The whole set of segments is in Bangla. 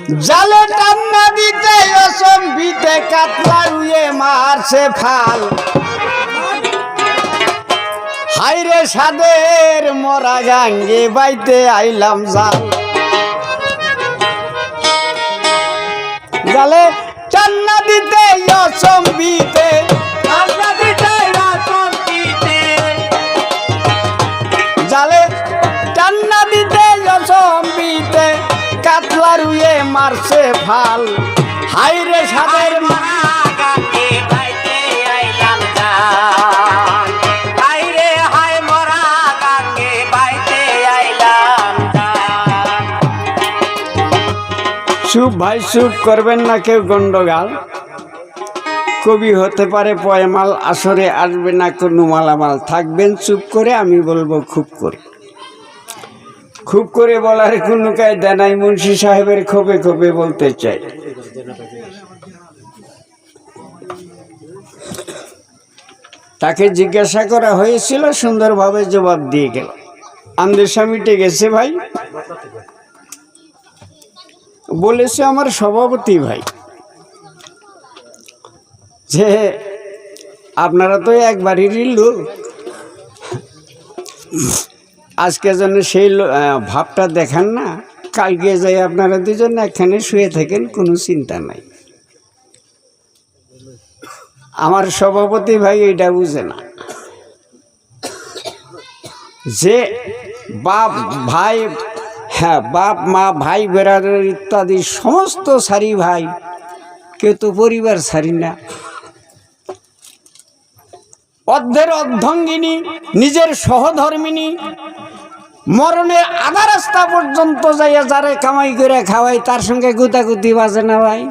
জালে টান্না দিতে অসম্বিতে কাতলা রুয়ে মারছে ফাল। হাইরে সাদের মরা গাঙ্গে বাইতে আইলাম জাল। জালে টান্না দিতে অসম্বিতে জালে টান্না দিতে অসম্বিতে কাতলা রুয়ে মারছে ফাল। হাইরে সাদের চুপ ভাই চুপ করবেন না কেউ গন্ডগাল। কবি হতে পারে পয়মাল, আসরে আসবে না কোনো মালামাল। থাকবেন চুপ করে, আমি বলবো খুব করে। খুব করে বলার কোনো কায়দা নাই, মুন্সি সাহেবের খোপে খোপে বলতে চাই। তাকে জিজ্ঞাসা করা হয়েছিল, সুন্দরভাবে জবাব দিয়ে গেল। আন্দেশা মিটে গেছে ভাই, বলেছে আমার সভাপতি ভাই যে আপনারা তো একবারেরই লোক, আজকে যেন সেই ভাবটা দেখান না। কালকে যাই আপনারা দুজন একখানে শুয়ে থাকেন, কোনো চিন্তা নাই। আমার সভাপতি ভাই এটা বুঝে না যে বাপ ভাই, হ্যাঁ বাপ মা ভাই বেড়াদার ইত্যাদি সমস্ত সারি ভাই, কেউ তো পরিবার সারি না। অর্ধের অর্ধঙ্গিনী, নিজের সহধর্মিনী, মরণের আধা রাস্তা পর্যন্ত যাইয়া যারে কামাই করে খাওয়াই, তার সঙ্গে গুতাগুতি বাজে না ভাই?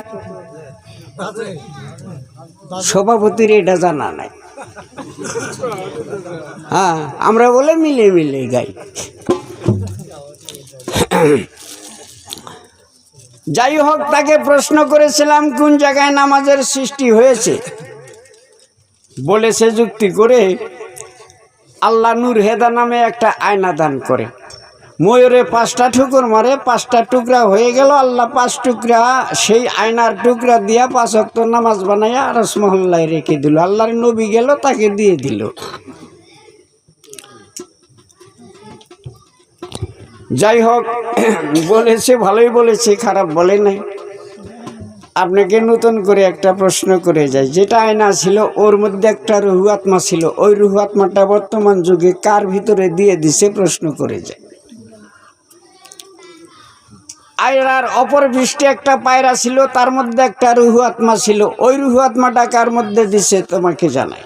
সভাপতির এটা জানা নাই। হ্যাঁ, আমরা বলে মিলে মিলে গাই। যাই হোক, তাকে প্রশ্ন করেছিলাম কোন জায়গায় নামাজের সৃষ্টি হয়েছে। বলেছে যুক্তি করে, আল্লাহ নূর হেদা নামে একটা আয়না দান করে। ময়ূরে 5টা ঠুকুর মারে, 5টা টুকরা হয়ে গেল। আল্লাহ 5 টুকরা সেই আয়নার টুকরা দিয়া 5 ওয়াক্ত নামাজ বানাইয়া আরশ মহল্লায় রেখে দিল। আল্লাহর নবী গেল, তাকে দিয়ে দিল। যাই হোক, বলেছে ভালোই বলেছে, খারাপ বলে নাই। আপনাকে নতুন করে একটা প্রশ্ন করে যায়, যেটা আয়না ছিল ওর মধ্যে একটা রুহু আত্মা ছিল, ওই রুহু আত্মাটা বর্তমান যুগে কার ভিতরে দিয়ে দিছে? প্রশ্ন করে যায়। আয়নার অপর পৃষ্ঠে একটা পায়রা ছিল, তার মধ্যে একটা রুহু আত্মা ছিল, ওই রুহু আত্মাটা কার মধ্যে দিছে তোমাকে জানাই।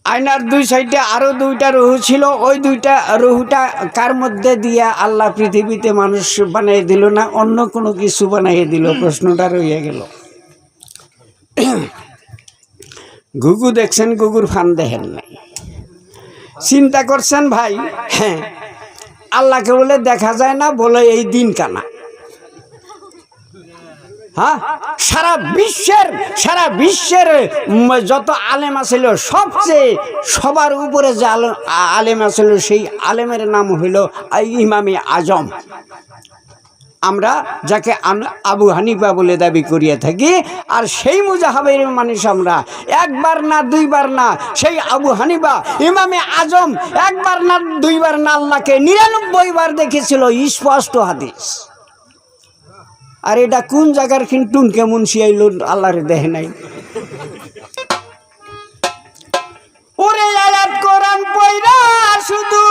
আয়নার 2 সাইডে আরো 2টা রুহু ছিল, ওই 2টা রুহুটা কার মধ্যে দিয়া আল্লাহ পৃথিবীতে মানুষ বানিয়ে দিল না অন্য কোনো কিছু বানিয়ে দিল? প্রশ্নটা রয়ে গেল। ঘুঘু দেখছেন, ঘুঘুর ফান দেখেন নাই। চিন্তা করছেন ভাই? হ্যাঁ, আল্লাহকে বলে দেখা যায় না, বলে এই দিন কানা। হ্যাঁ, সারা বিশ্বের যত আলেমা ছিল, সবচেয়ে সবার উপরে যে আলেমা ছিল, সেই আলেমের নাম হইল ইমামে আজম। আমরা যাকে আবু হানিফা বলে দাবি করিয়া থাকি, আর সেই মুজাহাবের মানুষ আমরা। একবার না, দুইবার না, সেই আবু হানিফা ইমামে আজম একবার না, দুইবার না, আল্লাহকে 99 বার দেখেছিল, স্পষ্ট হাদিস। আর এটা কোন জায়গার খিনটুন কেমন শিয়াইল, আল্লাহর দেহে নাই। ওরে আয়াত কোরআন পয়রা শুধু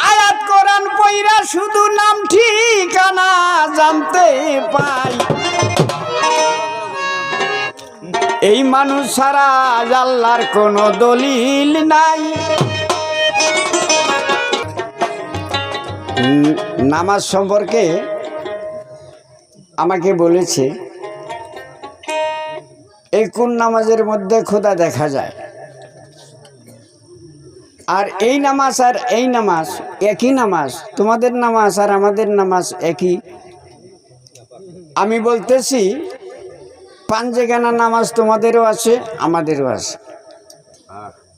আয়াত কোরআন পয়রা শুধু নাম ঠিকানা জানতে পাই। এই মানুষ ছাড়া আল্লাহর কোনো দলিল নাই। নামাজ সম্পর্কে আমাকে বলেছে, এই কোন নামাজের মধ্যে খোদা দেখা যায়। আর এই নামাজ আর এই নামাজ একই নামাজ, তোমাদের নামাজ আর আমাদের নামাজ একই। আমি বলতেছি পাঞ্জেগানা নামাজ তোমাদেরও আছে, আমাদেরও আছে।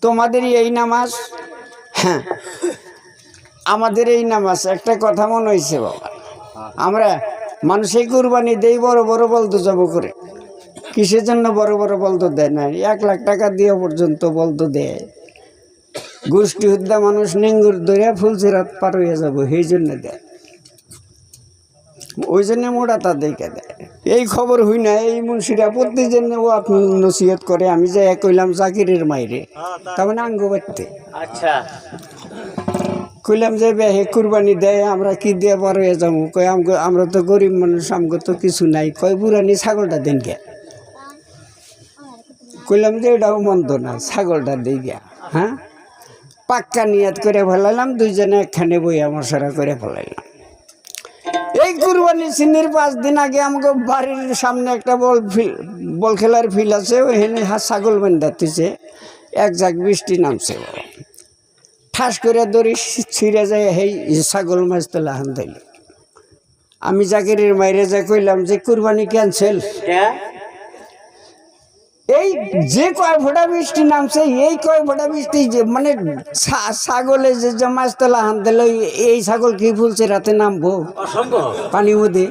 তোমাদেরই এই নামাজ, হ্যাঁ, আমাদের এই নামাজ একটা কথা মনে হয়েছে বাবা, আমরা মানুষের কুরবানি দেই বড় বড় বলদ জব করে। কিসের জন্য বড় বড় বলদ দেয় না? 1 লাখ টাকা দিয়ে পর্যন্ত বলদ দেয়। গোষ্ঠী হুদ্দা মানুষ নেঙ্গুর দরিয়া ফুলসিরাত পার হইয়া যাবো, সেই জন্য দেয়। ওই জন্য মোটা তা দেখে দেয়। এই খবর হই না, এই মুন্সিরা প্রত্যেক জন্য ও আপনি নসিহত করে। আমি যে কইলাম জাকিরের মাইরে, তার মানে আঙ্গ বাড়তে। আচ্ছা, কইলাম যে হে কুরবানি দেয়, আমরা কি দিয়ে পার হয়ে যাবো? কয় আমরা তো গরিব মানুষ, আমগো তো কিছু নাই। কয় বুড়ানি ছাগলটা দেন গে। কইলাম যে এটাও মন্দ না, ছাগলটা দিই গিয়া। হ্যাঁ, পাক্কা নিয়াত করে ফেলাইলাম, দুইজনে একখানে বইয়া মশারা করে ফেলাইলাম। এই কুরবানি চিনির 5 দিন আগে আমাকে বাড়ির সামনে একটা বল খেলার ফিল্ড আছে, ওইখানে ছাগল বেঁধা তুইছে। এক ঝাঁক বৃষ্টি নামছে, ঠাস করে দড়ি ছিঁড়ে যায়, সেই ছাগল মাছ তোলা হান দিল। আমি জাকিরের মাইরে যা কইলাম যে কুরবানি ক্যান্সেল। এই যে কয় ফোঁটা বৃষ্টি নামছে, এই কয় ফোঁটা বৃষ্টি মানে ছাগলে যে মাছ তোলা হান দিল, এই ছাগল কি ফুলছে রাতে নামবো পানির মধ্যে?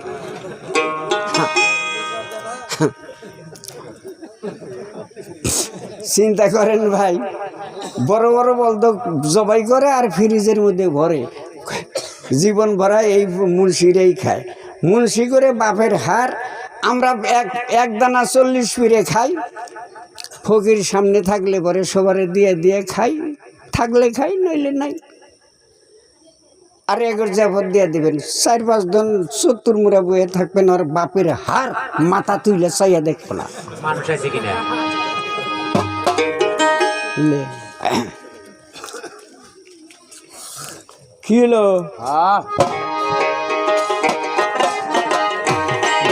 চিন্তা করেন ভাই, বড় বড় বলতো জবাই করে আর ফ্রিজের মধ্যে ভরে, জীবন ভরা এই মুন্সিরাই খায়। মুন্সি করে বাপের হার। আমরা এক দানা 40 পিড়ে খাই, ফকির সামনে থাকলে পরে সবারে দিয়ে দিয়ে খাই, থাকলে খাই, নইলে নাই। আর এগর জাফর দিয়ে দিবেন, 4-5 জন 70 মুড়া বয়ে থাকবেন, আর বাপের হার মাথা তুইলে চাইয়া দেখবো না মানুষ আছে কিনা। কি হলো?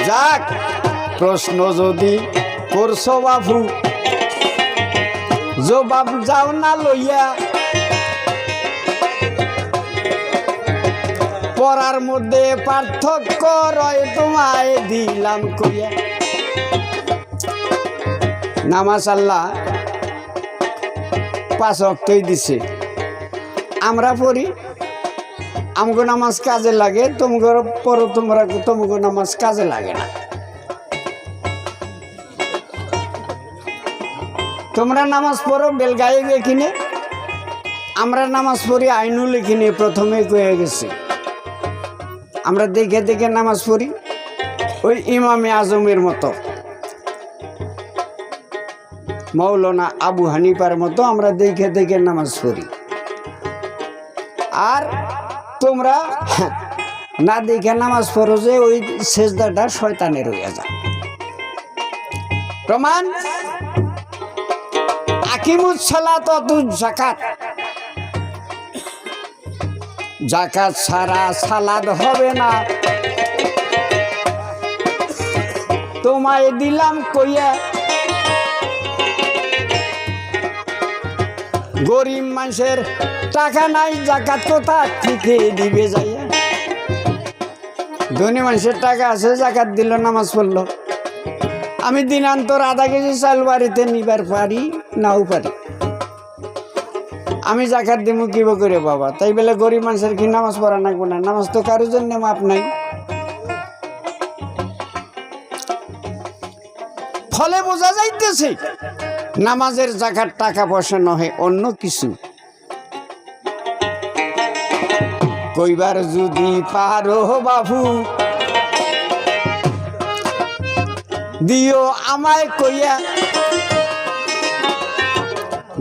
যাক, প্রশ্ন যদি করছো বাবু, জবাব যাও না লইয়া, পড়ার মধ্যে পার্থক্য রয় তোমায় দিলাম কইয়া। নামাজ আল্লাহ 5 ওয়াক্তই দিছে, আমরা পড়ি। আমগো নামাজ কাজে লাগে, তোমাকে পড়ো, তোমাকে নামাজ কাজে লাগে না। তোমরা নামাজ পড়ো বেলগায়ে কিনে, আমরা নামাজ পড়ি আইনুল কিনে। প্রথমে কয়ে গেছি, আমরা দেখে দেখে নামাজ পড়ি, ওই ইমামে আজমের মতো, মৌলানা আবু হানিফার মতো আমরা দেখে দেখে নামাজ পড়ি। আর তোমরা না দেখে নামাজ পড়ো যে ওই সেজদাটা শয়তানের হইয়া যায়। প্রমাণ, আকিমুস সালাত ওয়া তুজ যাকাত, যাকাত ছাড়া সালাদ হবে না। তোমায় দিলাম কইয়া, গরিব মানুষের টাকা নাই, যাকাত কোথা থেকে দিবে যাইয়া? ধনী মানুষের টাকা আছে, যাকাত দিল, নামাজ পড়লো। আমি দিনান্তর 1/2 কেজি চাল বাড়িতে নিবার পারি, নাও পারি। আমি যাকাত দিব কিবা করে বাবা? তাই বলে গরিব মানুষের কি নামাজ পড়া লাগবে না? নামাজ তো কারোর জন্য মাপ নাই। ফলে বোঝা যাইতেছে নামাজের যাকাত টাকা পয়সা নহে, অন্য কিছু। কইবার যদি পারো বাবু, দিও আমায় কইয়া,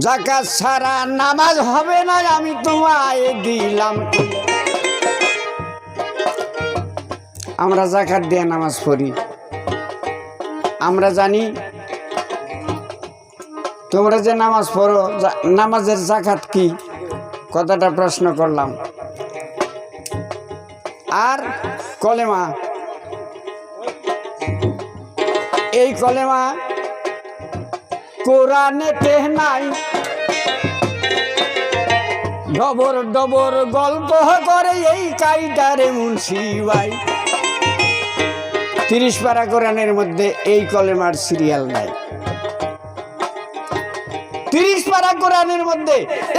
যাকাত ছাড়া নামাজ হবে না, আমি তোমায় দিলাম। আমরা যাকাত দিয়ে নামাজ পড়ি, আমরা জানি। তোমরা যে নামাজ পড়ো, নামাজের যাকাত কি? কথাটা প্রশ্ন করলাম। আর কলেমা, এই কলেমা কোরআনেতে নাই, ডবর ডবর গল্প করে এই কাইটারে মুন্সি ভাই। 30 পারা কোরআনের মধ্যে এই কলেমার সিরিয়াল নাই। 30 পারা কোরআনের মধ্যে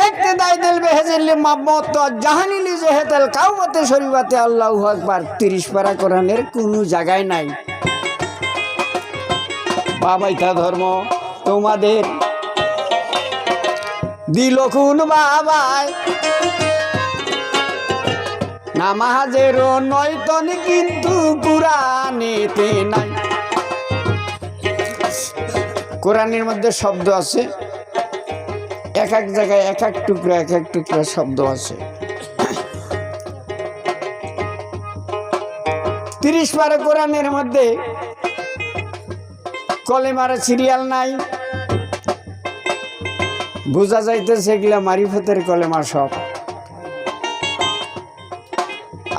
ইক্তেদাই দিল বেহেজিল মাহমুদ জাহানিলি জেহেতাল কাওয়াতে শরীফাতে আল্লাহু আকবার 30 পারা কোরআনের কোনো জায়গায় নাই। বাবাইতা ধর্ম তোমাদের দিল কোন বাবাই নামাজেরও নয়তন কিন্তু কোরআনেতে নাই। কোরআনের মধ্যে শব্দ আছে, এক এক জায়গায় এক এক টুকরা শব্দ আছে। 30 পারা কোরআনের মধ্যে কলেমার সিরিয়াল নাই, বোঝা যাইতেছে এগুলা মারিফতের কলেমা সব।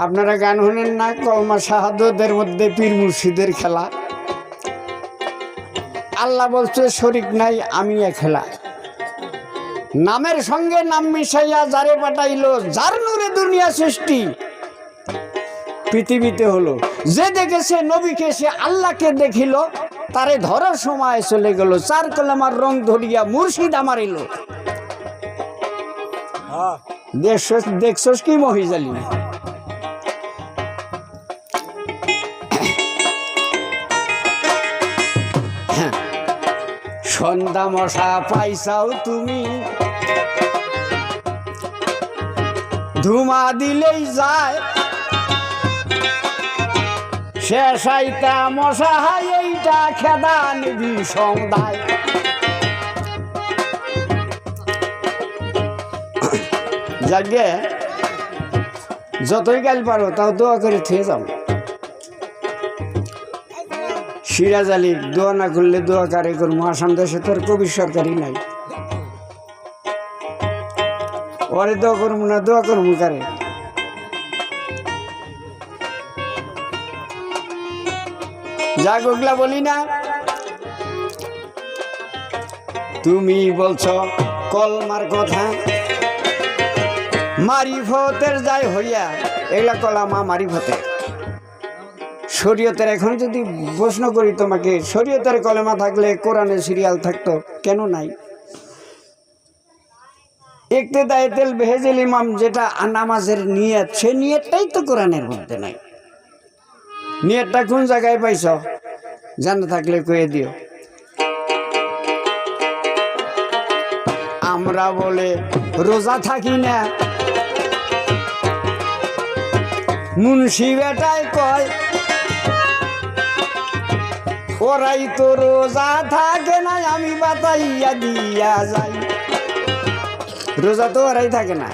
আপনারা গান শুনেন না, কলমা শাহাদতের মধ্যে পীর মুর্শিদের খেলা। আল্লাহ বলছে শরীক নাই, আমি খেলা। নামের সঙ্গে নাম মিশাইয়া যারে পাঠাইলো, যার নূরে দুনিয়া সৃষ্টি পৃথিবীতে হলো। যে দেখেছে নবীকে সে আল্লাহকে দেখিল, তারে ধরার সময় চলে গেল। 4 কলেমার রং ধরিয়া মুর্শিদ আমার এলো। দেখছস কি মহিজালি? সন্ধ্যা মশা পাইছাও তুমি, ধুমা দিলেই যায়। শেষ আইতা মশা হাই এইটা খেদা নিবি সন্ধ্যায়। যাকে যতই গাল পারো তাও দোয়া করে থেকে যাও। সিরাজ আলী দোয়া না করলে দোয়া কারে করবো? আসাম দেশে তোর কবি সরকারি নাই, ওরে দোয়া করবো না, দোয়া করবো কারে? যা গোগলা বলি না, তুমি বলছো কলমার কথা মারিফতের যাই হইয়া, এগুলা কলামা মারিফতের শরীয়তের। এখন যদি প্রশ্ন করি তোমাকে, শরীয়তের কলেমা থাকলে কোরআনের সিরিয়াল থাকতো কেন নাই? ইক্তেদায়ে দিল বেহেজিল ইমাম যেটা নামাজের নিয়ত, সে নিয়তটাই তো কোরআনের মধ্যে নাই। নিয়তটা কোন জায়গায় পাইছ? জানা থাকলে কয়ে দিও। আমরা বলে রোজা থাকি না, মুন্সি বেটায় কয় ওরাই তো রোজা থাকে না, আমি বাতাইয়া দিয়া যাই। রোজা তো ওরাই থাকে না।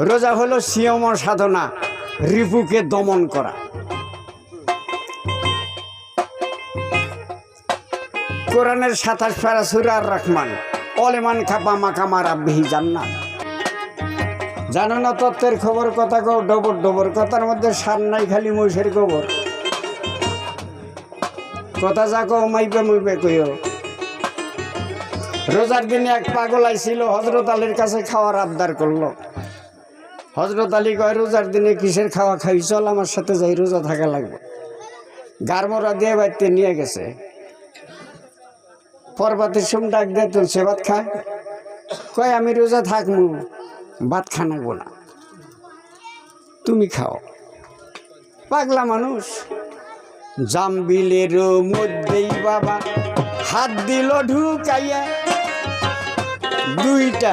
রোজা হলো সিয়ম সাধনা, রিপুকে দমন করা। কোরআনের 27 পারা সূরা আর রহমান, ওলেমান খাপা মাকামার আব্বিহি জান্নাত। জানো না তত্ত্বের খবর কথা কও ডবর ডবর, কথার মধ্যে সার নাই, খালি মহিষের গোবর। কথা যা কও মাইবে মাইবে কইও। রোজার দিনে এক পাগল আইছিল, হযরত আলীর কাছে খাওয়ার আবদার করলো। হযরত আলী কয় রোজার দিনে কিসের খাওয়া খাই, চল আমার সাথে যাই, রোজা থাকা লাগবে। গারমরা দিয়ে বাড়িতে নিয়ে গেছে। পরবাতের সোম ডাক দিয়ে তুলছে, ভাত খা। কয় আমি রোজা থাকবো, ভাত খানাবো না, তুমি খাও। পাগলা মানুষ। জামবিলের মধ্যেই বাবা হাত দিল ঢুকাইয়া, 2টা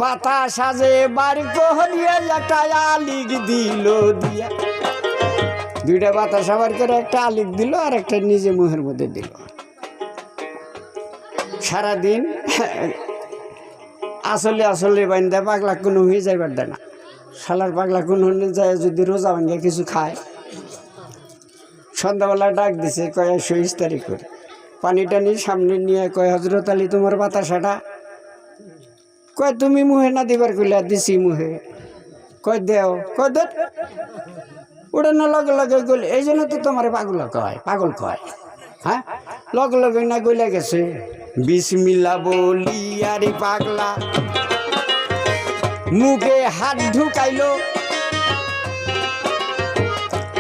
বাতাস আজে বার করিয়া, একটা আলিক দিল দিয়া। 2টা বাতাস আবার করে একটা আলিক দিল, আর একটা নিজে মুহের মধ্যে দিল। সারাদিন আসলে বান্ধা পাগলা কোনো হয়ে যাইবার দেয় না। শালার পাগলা কোনো যায় যদি রোজা ভাঙ্গা কিছু খায়। সন্ধ্যাবেলা ডাক দিছে, কয় 20 তারিখ করে পানি টানি সামনে নিয়ে কয় হযরত আলী তোমার বাতাসাটা। কয় তুমি মুহে না দিবার কইলা, দিছি মুহে। কয় দেও, কয় দে। উড়ানো লগে লগে গলে, এই জন্য তো তোমার পাগল কয়। হ্যাঁ, লগে লগে না গইলা গেছে। বিসমিল্লাহ বলি আরে পাগলা মুখে হাত ঢুকাইলো,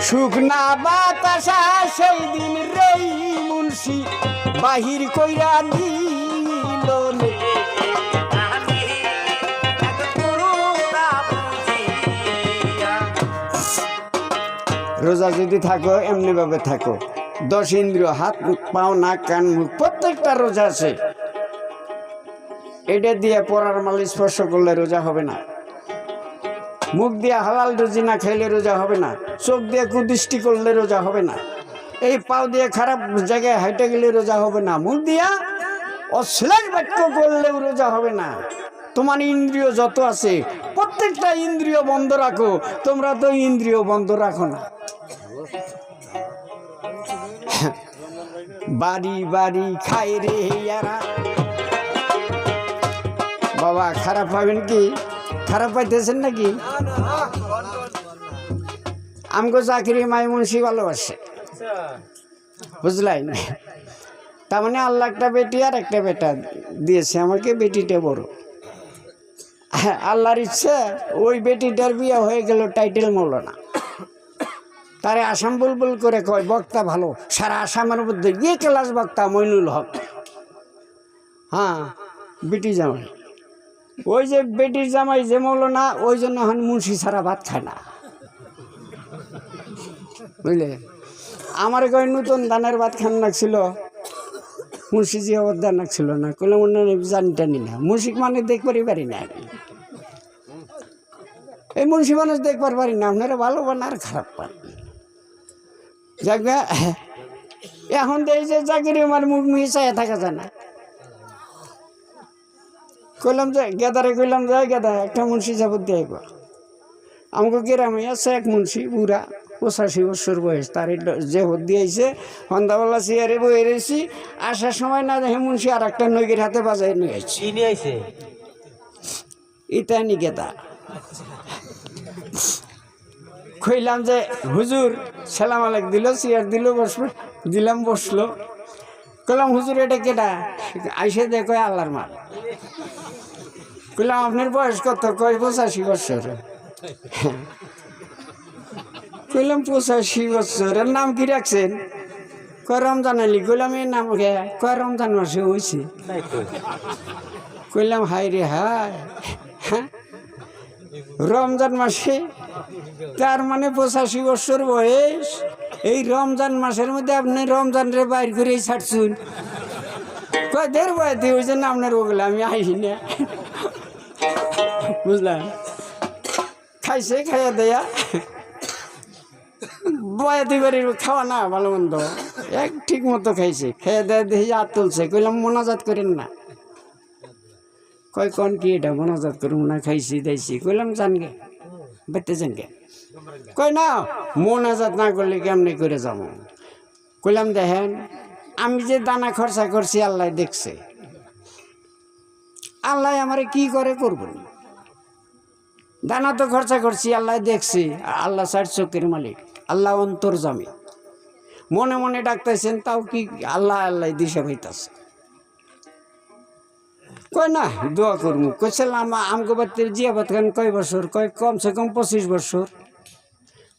শুকনা বাতাসা সেই দিন রেই মুন্সি বাহির কইরা দিল। বন্ধনে রোজা যদি থাকো এমনি ভাবে থাকো, 10 ইন্দ্রিয় হাত পাও নাক কান মুখ প্রত্যেকটা রোজা আছে, এটা দিয়ে পরার মাল স্পর্শ করলে রোজা হবে না, মুখ দিয়ে হালাল রুজি না খাইলে রোজা হবে না, চোখ দিয়ে কুদৃষ্টি করলে রোজা হবে না, এই পাও দিয়ে খারাপ জায়গায় হাইটে গেলে রোজা হবে না, মুখ দিয়া অশ্লীল বাক্য করলেও রোজা হবে না। তোমার ইন্দ্রিয় যত আছে প্রত্যেকটা ইন্দ্রিয় বন্ধ রাখো। তোমরা তো ইন্দ্রিয় বন্ধ রাখো না। বাড়ি বাড়ি খাই রে ইয়ারা। বাবা খারাপ পাবেন কি? খারাপ পাইতেছেন নাকি? আমগো চাকরি মাই মুন্সি ভালোবাসে, বুঝলেন? তার মানে আল্লাহ একটা বেটি আর একটা বেটা দিয়েছে আমাকে, বেটিটা বড়। আল্লাহর ইচ্ছা ওই বেটিটার বিয়ে হয়ে গেল টাইটেল মৌলানা, তারে আসাম বুলবুল করে কয় বক্তা ভালো, সারা আসামের মধ্যে গিয়ে ক্লাস বক্তা মইনুল হক। হ্যাঁ বেটি জামাই, ওই যে বেটির জামাই যে মৌলানা, ওই জন্য এখন মুন্সি ছাড়া ভাত খায় না, বুঝলে? আমার কয় নতুন ধানের ভাত খান লাগছিল, মুন্সি যে আবার দান লাগছিল না, কইলে মনে জানি টানি না, মুন্সিক মানে দেখবারই পারি না, এই মুন্সি মানুষ দেখবার পারি না। আপনারা ভালো পান আর খারাপ পান, যাক এখন এই যে চাকরি আমার মুখ মুখে চাইয়া থাকা যায় না। কইলাম যে গেদারে, কইলাম যে গেদা একটা মুন্সি যাবত দিয়ে আইবা। আমাকে গ্রামে আছে এক মুন্সি, বুড়া 85 বছর বয়স, তার যে হদ দিয়েছে সন্ধ্যাবেলা চেয়ারে বয়ে রয়েছি, আসার সময় না দেখে মুন্সি আর একটা নৈগের হাতে বাজাই নিয়ে আসছে, ইতানি গেদা। কইলাম যে হুজুর সালাম আলাইক দিল, চেয়ার দিল, বসলো, দিলাম বসলো। কইলাম হুজুর এটা কেটা? আইসে দেখ আল্লাহর মাল। কইলাম আপনার বয়স কত? কয় 85 বছর। কইলাম 85 বছর, নাম কি রাখছেন? কয় রমজান আলী। কইলাম এই নাম কে? কয় রমজান মাসে হয়েছে। কইলাম হাই রে হাই, হ্যাঁ রমজান মাসে? তার মানে 85 বছর বয়স, এই রমজান মাসের মধ্যে আপনি রমজান রে বাইর করে ছাড়ছুন। কয় দের বয়াতে ওই জন্য আপনার ওগুলো আমি আইসি না, বুঝলাম? খাইছে, খাইয়া দেয়া বয়াতি বাড়ির খাওয়া না ভালো মন্দ এক ঠিক মতো খাইছে, খেয়ে দেয় দেখি হাত তুলছে। কইলাম মোনাজাত করেন না। কয় কন কি এটা মোনাজাত করুন না? খাইছি দাইছি। কইলাম জান গে, বেতে যান গে। কয় না মোনাজাত না করলে কেমনি করে যাব। কইলাম দেখেন আমি যে দানা খরচা করছি আল্লাহ দেখছে, আল্লাহ আমারে কি করে করবেন। দানা তো খরচা করছি, আল্লাহ দেখছি, আল্লাহ 4 চোখের মালিক, আল্লাহ অন্তর্যামী। মনে মনে ডাকতেছেন, তাও কি আল্লাহ আল্লাহ দিশা হইতাছে। কয় না দোয়া করবো। কইছিলাম আমগো বাড়িতে জিয়াবাত খান কয় বছর? কয় কমসে কম 25 বছর।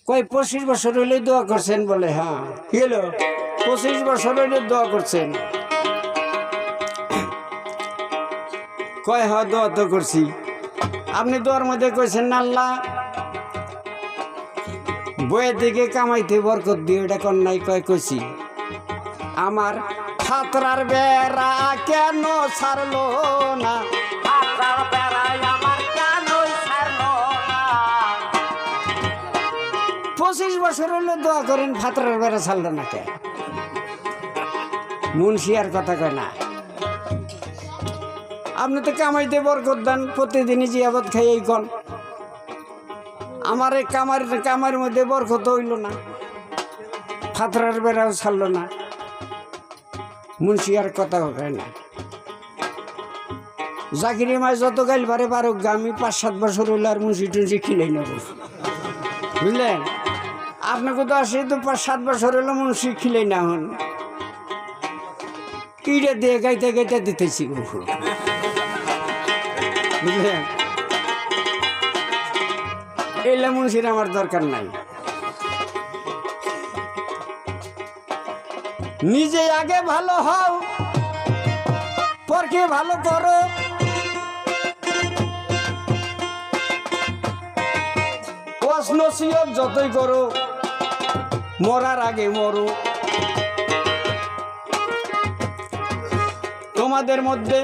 কয় 25 বছর হইলে দোয়া করছেন? বলে হ্যাঁ। কি হলো? 25 বছর হইলে দোয়া করছেন? কয় হ্যাঁ দোয়া তো করছি। আপনি দোয়ার মধ্যে কইছেন না আল্লাহ বইয়ের দিকে কামাইতে বরকত দিয়ে, এটা কন নাই? কয় কইছি। আমার খাতরার বেড়া কেন ছাড়লো না? খাতরার বেড়ায় আমার কেন ছাড়লো না? 25 বছর হলে দোয়া করেন, খাতরার বেড়া ছাড়লো না কে? মুন্সি আর কথা কয় না। আপনি তো কামাইতে বরকত দেন, প্রতিদিনই জিয়াবত খাই এই কন। আমার এই কামার মধ্যে বরকত হইল না, খাতরার বেড়াও ছাড়লো না। মুন্সি আর কথা কয় না। জাকিরি মাছ যত গাইল বারে পারুক, আমি 5-7 বছর হইলে আর মুন্সি টুন্সি খিলাই নেব, বুঝলেন? আপনাকে তো আসে তো 5-7 বছর হইলে মুন্সি খিলাই না হন, ইটা দিয়ে গাইতে গাইতে দিতেছি, বুঝলেন? এইলে মুন্সির আমার দরকার নাই। নিজে আগে ভালো হও, পরকে ভালো করো, ওয়াজ নসিহত যতই করো, মরার আগে মরো। তোমাদের মধ্যে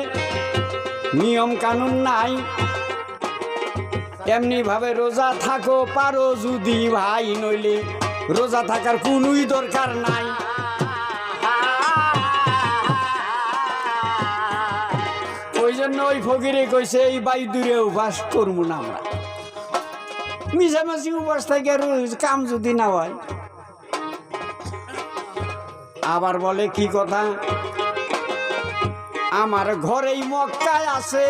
নিয়ম কানুন নাই, এমনি ভাবে রোজা থাকো পারো যদি ভাই, নইলে রোজা থাকার কোনোই দরকার নাই। ওই জন্য ওই ফকিরে কইছে এই বাই দূরে উপাস করবো না আমরা, মিশামাশি উপাস থাকে কাম যদি না হয়। আবার বলে কি কথা, আমার ঘরেই মক্কায় আছে,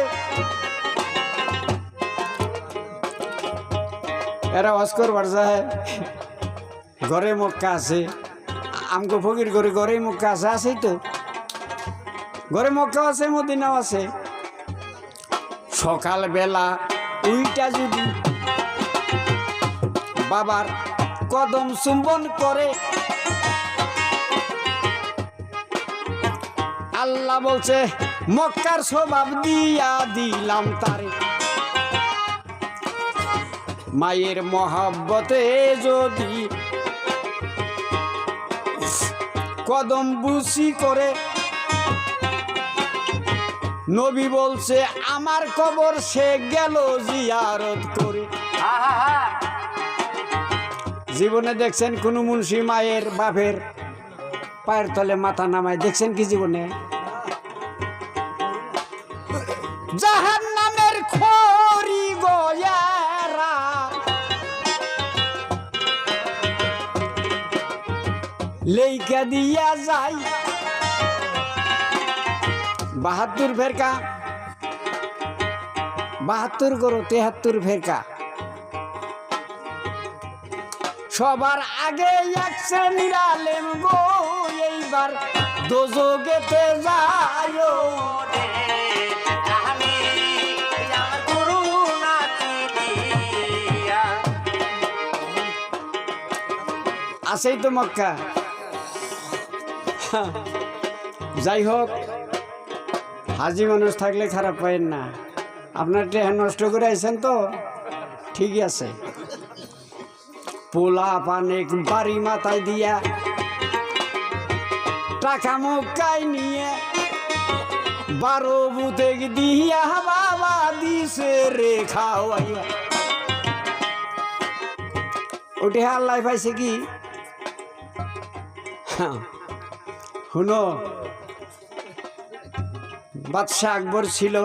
এরা ওয়াজ করবার যায় ঘরে মক্কা আছে, আমগো ফকির করে ঘরে মক্কা আছে, আছেই তো ঘরে মক্কা আছে, মদিনাও আছে। সকাল বেলা উইটা যদি বাবার কদম চুম্বন করে, আল্লাহ বলছে মক্কার স্বভাব দিয়া দিলাম তারে। মায়ের মহব্বতে যদি কদম বুসি করে, নবী বলছে আমার কবর সে গেল জিয়ারত করে। জীবনে দেখছেন কোন মুন্সি মায়ের বাপের পায়ের তলে মাথা নামায় দেখছেন কি জীবনে? জাহান্নামের খড়ি গয়ারা লেইকা দিয়া যায় 72 ফেরকা, 72 করো 73 ফেরকা। সবার আগে এক শ্রেণীর আলেম গো, এইবার দোজখেতে যায় আছেই তো মক্কা। যাই হোক, হাজি মানুষ থাকলে খারাপ পাইেন না, আপনার টেহা নষ্ট করে আইছেন তো ঠিকই আছে। পোলা পানে বাড়ি মাথায় দিয়া টাকা মক্কায় নিয়ে 12 বুতে দিয়া বাবা দিছে রে খাওয়াইয়া। ওটি আল্লাহ পাইছে কি শুনো, বাদশাহ আকবর ছিল,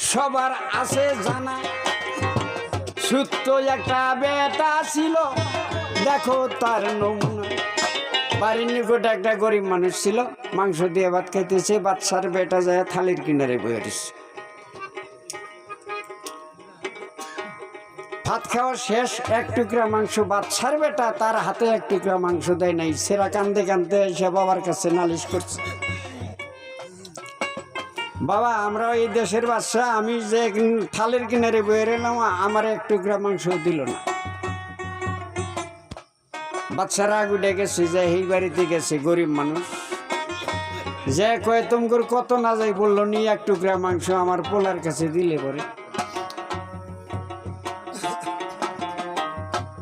সবার আছে জানা, সুস্থ একটা বেটা ছিল, দেখো তার নমুনা। বাড়ির নিকটে একটা গরিব মানুষ ছিল, মাংস দিয়ে ভাত খাইতেছে, বাদশার বেটা যায় থালির কিনারে বয়ে দিচ্ছে। ভাত খাওয়া শেষ, এক টুকরা মাংস বাদশার বেটা তার হাতে এক টুকরা মাংস দেয় নাই, সেরা কান্দে কান্দে এসে বাবার কাছে নালিশ করছে, বাবা আমরা এই দেশের বাদশা, আমি যে থালের কিনারে বয়ে এলাম আমার এক টুকরা মাংস দিল না। বাদশারা উঠে গেছে, যে এই বাড়িতে গেছে গরিব মানুষ, যে কয়ে তোমার কত না যাই বললো নি এক টুকরা মাংস আমার পোলার কাছে দিলে পরে।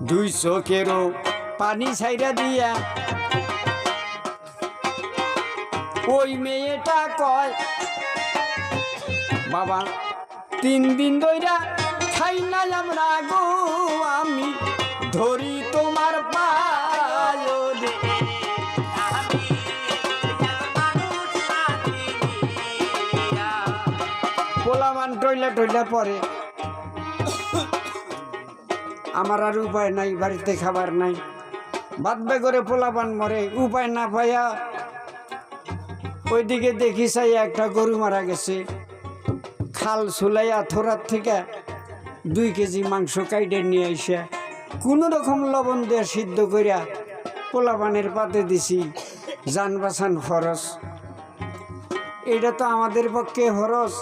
2 চোখেরও পানি ছাইরা দিয়া ওই মেয়েটা কয়, বাবা 3 দিন ধইরা খাই না আমরা গো, আমি ধরি তোমার পায় রে। পোলামান টইলা টইলা পরে, আমার আর উপায় নাই, বাড়িতে খাবার নাই, বাদবে করে পোলাপান মরে, উপায় না পাইয়া ওইদিকে দেখি চাই একটা গরু মারা গেছে, খাল সুলাইয়া থোড়ার থেকে 2 কেজি মাংস কাইডে নিয়ে এসে কোনো রকম লবণ দিয়ে সিদ্ধ করিয়া পোলাপানের পাতে দিছি, জান বাঁচান ফরজ। এটা তো আমাদের পক্ষে ফরজ,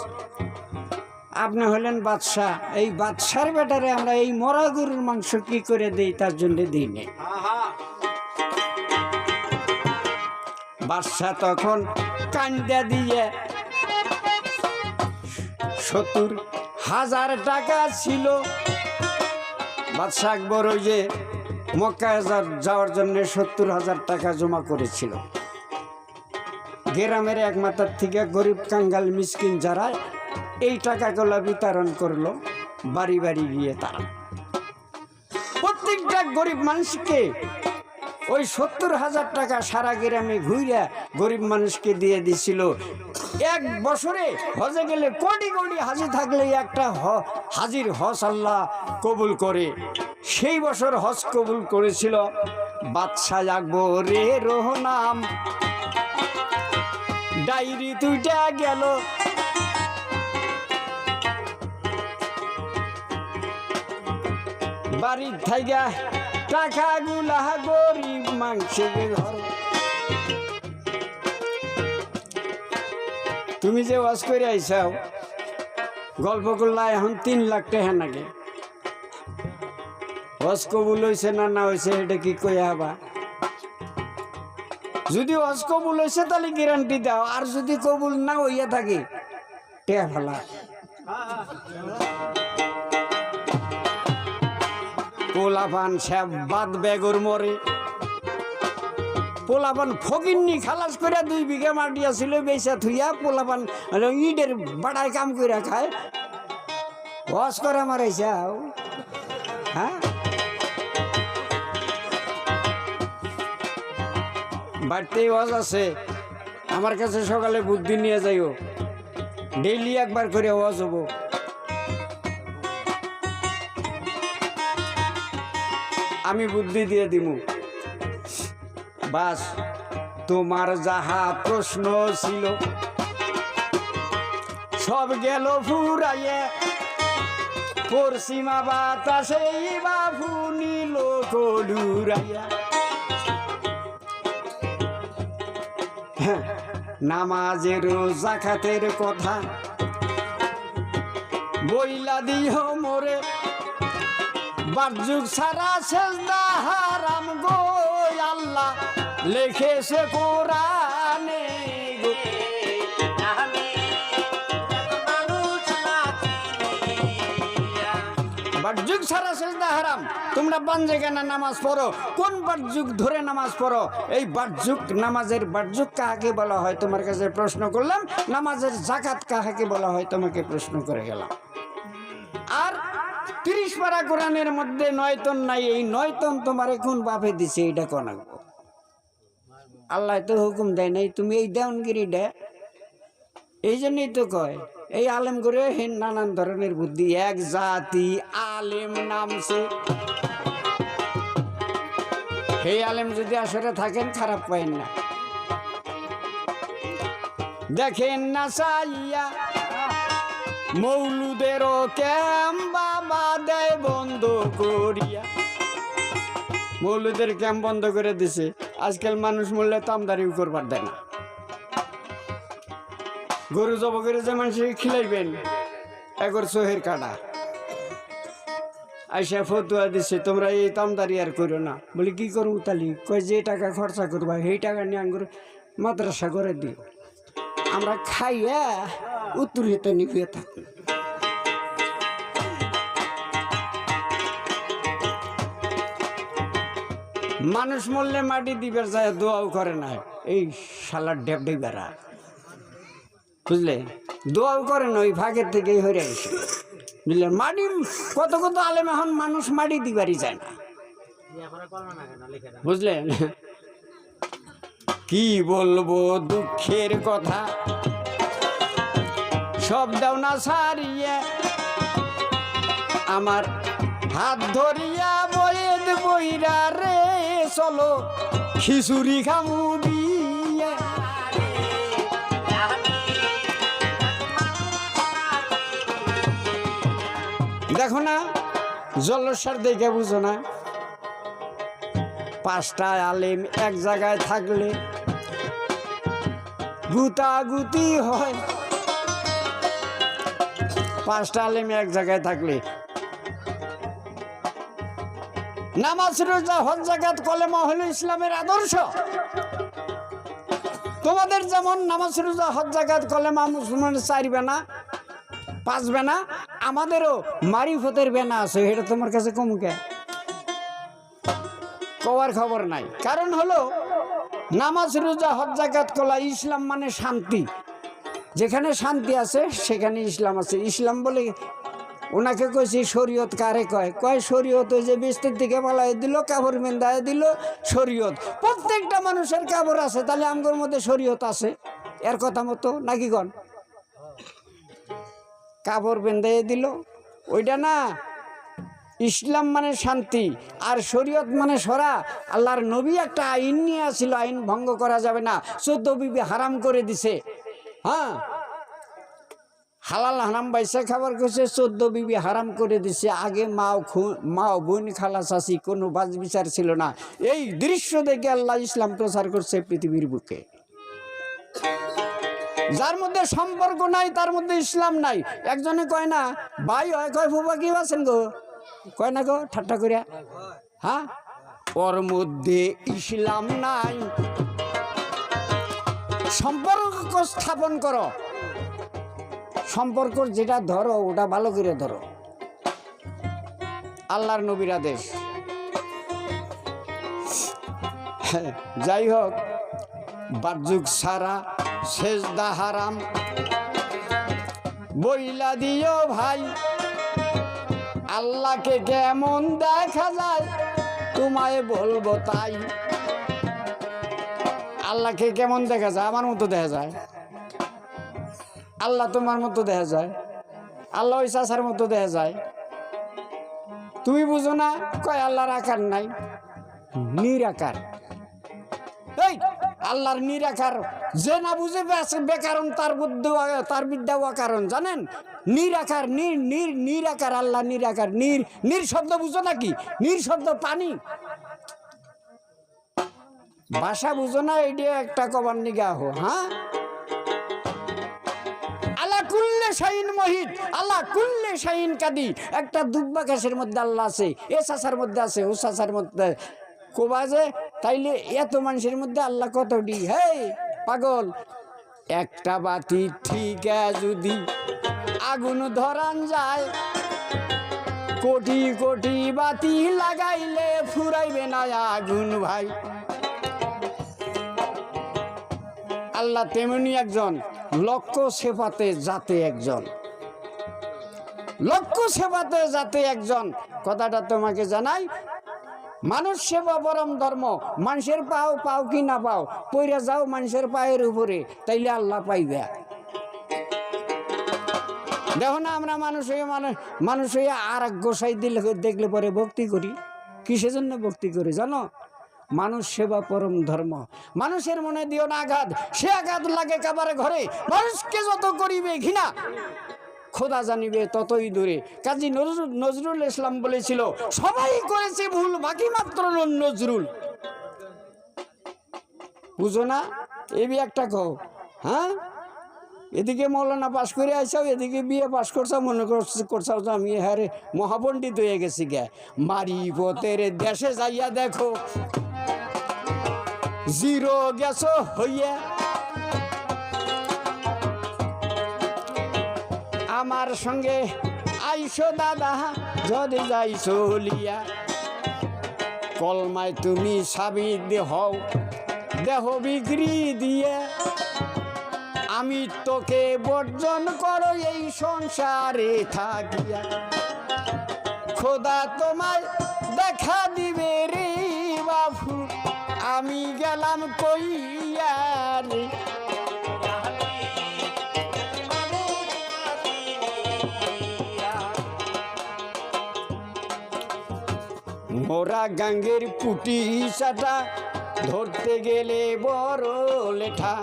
আপনি হলেন বাদশাহ, এই বাদশার বেটারে আমরা এই মরা গরুর মাংস কি করে দেই, তার জন্য দিই নে। বাদশা তখন কান্দা দিয়ে 70,000 টাকা ছিল। বাদশা আকবর ওই যে মক্কা যাওয়ার জন্য 70,000 টাকা জমা করেছিল। গ্রামের এক মাথার থেকে গরিব কাঙ্গাল মিসকিন যারা এই টাকাগুলো বিতরণ করলো বাড়ি বাড়ি গিয়ে তারা প্রত্যেকটা গরিব মানুষকে ওই 70,000 টাকা সারা গ্রামে ঘুরে গরিব মানুষকে দিয়ে দিছিল। এক বছরে হজে গেলে কোটি কোটি হাজি থাকলে একটা হাজির হজ আল্লাহ কবুল করে। সেই বছর হজ কবুল করেছিল বাদশাহ আকবরের নাম। ডায়েরি দুইটা গেল বাড়ির থাইগা টাকাগুলা গরিব মানুষের ঘর। তুমি যে ওয়াজ করে আইসাও গল্প করলা এখন 3 লাখ টাকা নাকি ওয়াজ কবুল হয়েছে না হয়েছে এটা কি কইয়া হবা? যদি ওয়াজ কবুল হয়েছে তাহলে গ্যারান্টি দাও, আর যদি কবুল না হইয়া থাকে টেয়া ফেলা। পোলাপান সব বাদ বেগর মরে, পোলাপান ফকিন্নি খালাস করে 2 বিঘা মাটি আসছিল বেচা থুইয়া পোলাপান ইটের বাড়ায় কাম করে খায়। ওয়াজ করে মারাইছে। হ্যাঁ, বাড়িতেই ওয়াজ আছে আমার কাছে, সকালে বুদ্ধি নিয়ে যাইও, ডেইলি একবার করে ওয়াজ হবো। আমি বুদ্ধি দিয়ে দিমু। বাস তোমার যাহা প্রশ্ন ছিল সব গেল ফুরাইয়ে, পশ্চিমা বাতাসে বাবু নীল কলুরাইয়া। নামাজের জাকাতের কথা বইলা দিহ মোরে, বারযুগ সারা সেজদা হারাম গো আল্লাহ লিখেছে কোরআনে গো। বারযুগ সারা সেজদা হারাম, তোমরা বাঞ্জে কেনা নামাজ পড়ো, কোন বারযুগ ধরে নামাজ পড়ো? এই বারযুগ নামাজের বারযুগ কাহাকে বলা হয় তোমার কাছে প্রশ্ন করলাম, নামাজের জাকাত কাহাকে বলা হয় তোমাকে প্রশ্ন করে গেলাম। আর 30 পারা কোরআনের মধ্যে 9 তন নাই, এই 9 তন তোমার কোন বাপে দিছে এইটা কোন? আল্লাহ তো হুকুম দেয় নাই, তুমি এই দেওয়ানগিরি দে। এই জন্যই তো কয় এই আলেম করে নানান ধরনের বুদ্ধি। এক জাতি আলেম নামছে, এই আলেম যদি আসরে থাকেন খারাপ পাইন না। দেখেন না চাইয়া মৌলুদেরও ক্যাম্প বাবা দেয় বন্ধ করিয়া। মৌলুদের ক্যাম্প বন্ধ করে দিছে। আজকাল মানুষ মূল্যে তামদারিও করবার দেয় না। গরু জব করে যে মানুষকে খিলাইবেন একর চোহের কাটা আইসা ফতুয়া দিছে তোমরা এই তামদারি আর করো না। বলি কি করবো তালি? কয় যে টাকা খরচা করবা সেই টাকা নিয়ে আঙ্গুর মাদ্রাসা করে দিও, আমরা খাইয়া উত্তর হেতে নিভিয়ে থাকি। মানুষ মরলে মাটি দিবার যায় দোয়াও করে না, এই শালার ডেব ডেবারা বুঝলে, দোয়াও করে না, ওই ভাগের থেকেই হয়ে আসে বুঝলে। মাটি কত কত আলেম এখন মানুষ মাটি দিবারই যায় না, বুঝলেন। কি বলবো দুঃখের কথা, সব দাও না সারিয়ে আমার হাত ধরিয়া বয়েদ বইরা রে চলো খিচুড়ি খামু বিয়ে। দেখো না জলসার দেখে বুঝো না, 5টা আলেম এক জায়গায় থাকলে গুতাগুতি হয়। 5টা আলেম এক জায়গায় থাকলে নামাজ রোজা হজ যাকাত কলেমা হলো ইসলামের আদর্শ। তোমাদের যেমন নামাজ রোজা হজ যাকাত কলেমা মুসলমানের 4 বেনা 5 বেনা, আমাদেরও মারিফতের বেনা আছে। এটা তোমার কাছে কমুকে কওয়ার খবর নাই। কারণ হলো নামাজ রোজা হজ যাকাত কলা ইসলাম মানে শান্তি। যেখানে শান্তি আছে সেখানে ইসলাম আছে। ইসলাম বলে ওনাকে কইছি শরীয়ত কারে কয়? কয় শরীয়ত ওই যে বৃষ্টির দিকে পালাই দিল, কাপড় মেন্দায় দিল, শরীয়ত। প্রত্যেকটা মানুষের কাপড় আছে, তাহলে আমগোর মধ্যে শরীয়ত আছে এর কথা মতো নাকি গণ? কাপড় বেঁধে দিল ওইটা না। ইসলাম মানে শান্তি আর শরীয়ত মানে সরা। আল্লাহর নবী একটা আইন নিয়ে আসছিল, আইন ভঙ্গ করা যাবে না। 14 বিবি হারাম করে দিছে। হ্যাঁ, হালাল হারাম বাইসা খাবার করছে, 14 বিবি হারাম করে দিছে। আগে মাও বোন খালা চাষি কোনো বাজ বিচার ছিল না। এই দৃশ্য দেখে আল্লাহ ইসলাম প্রচার করছে পৃথিবীর বুকে। যার মধ্যে সম্পর্ক নাই তার মধ্যে ইসলাম নাই। একজনে কয় না ভাই হয়, কয় ফুবা কি আছেন গো, কয় না গো ঠাট্টা করিয়া। হ্যাঁ, ওর মধ্যে ইসলাম নাই। সম্পর্ক স্থাপন করো, সম্পর্ক যেটা ধরো ওটা ভালো করে ধরো। আল্লাহর নবীর আদেশ। যাই হোক, বাযুক সারা সেজদা হারাম বইলা দিও ভাই। আল্লাহকে কেমন দেখা যায় তোমায় বলবো তাই। আল্লাহকে কেমন দেখা যায়? আমার মতো দেখা যায়। আল্লাহ তোমার মতো দেখা যায়? আল্লাহ ওই চাচার মতো দেখা যায়? তুমি বুঝো না? কয় আল্লাহর আকার নাই, নিরাকার। এই আল্লাহর নিরাকার যে না বুঝে বেকারণ, তার বিদ্যা অকারণ। জানেন নিরাকার, নিরাকার আল্লাহ নিরাকার। নির শব্দ বুঝো নাকি? নির শব্দ পানি। ভাষা বুঝো না? এইটা একটা কবার নিগাহ। হ্যাঁ, আল্লাহ কুল্লে শাইন মহিত, আল্লাহ কুল্লে শাইন কাদি। একটা দুব্বা গাছের মধ্যে আল্লাহ আছে, এ চাচার মধ্যে আছে, ও চাচার মধ্যে। কোবা যে তাইলে এত মানুষের মধ্যে আল্লাহ কতটি? হে পাগল, একটা বাতি ঠিক যদি আগুন ধরান যায়, কোটি কোটি বাতি লাগাইলে ফুরাইবে না আগুন ভাই। আল্লাহ তেমনি একজন, লক্ষ সেফাতে যাতে একজন, লক্ষ সেফাতে যাতে একজন। কথাটা তোমাকে জানাই, মানুষ সেবা পরম ধর্ম। মানুষের পাও কি না পাও, পইরা যাও মানুষের পায়ের উপরে, তাইলে আল্লাহ পাইবে। দেখো না, আমরা মানুষ হয়ে আর এক গোসাই দিলে দেখলে পরে ভক্তি করি। কিসের জন্য ভক্তি করি জানো? মানুষ সেবা পরম ধর্ম। মানুষের মনে দিও না আঘাত, সে আঘাত লাগে কাবারে ঘরে। মানুষকে যত করিবে ঘৃণা, খোদা জানিবে ততই দূরে। কাজী নজরুল ইসলাম বলেছিল, সবাই করেছে ভুল, বাকি মাত্র নজরুল। বুঝো না? এবি একটা কও। হ্যাঁ, এদিকে মৌলানা পাশ করে আইসাও, এদিকে বিয়ে পাশ করছাও, মনে করছাও যে আমি হারে মহাপণ্ডিত হয়ে গেছি গে। মারিফতের দেশে যাইয়া দেখো, জিরো গেছো হইয়া। আমার সঙ্গে আইসো দাদা যদি যাই চলিয়া, কলমায় তুমি সাবিত হও দেহ বিক্রি দিয়ে। আমি তোকে বর্জন করো এই সংসারে থাকিয়া, খোদা তোমায় দেখা দিবে রে বাবু। আমি গেলাম কইয়া রে। মোরা গাঙ্গের পুটি চাটা ধরতে গেলে বড় লেঠা।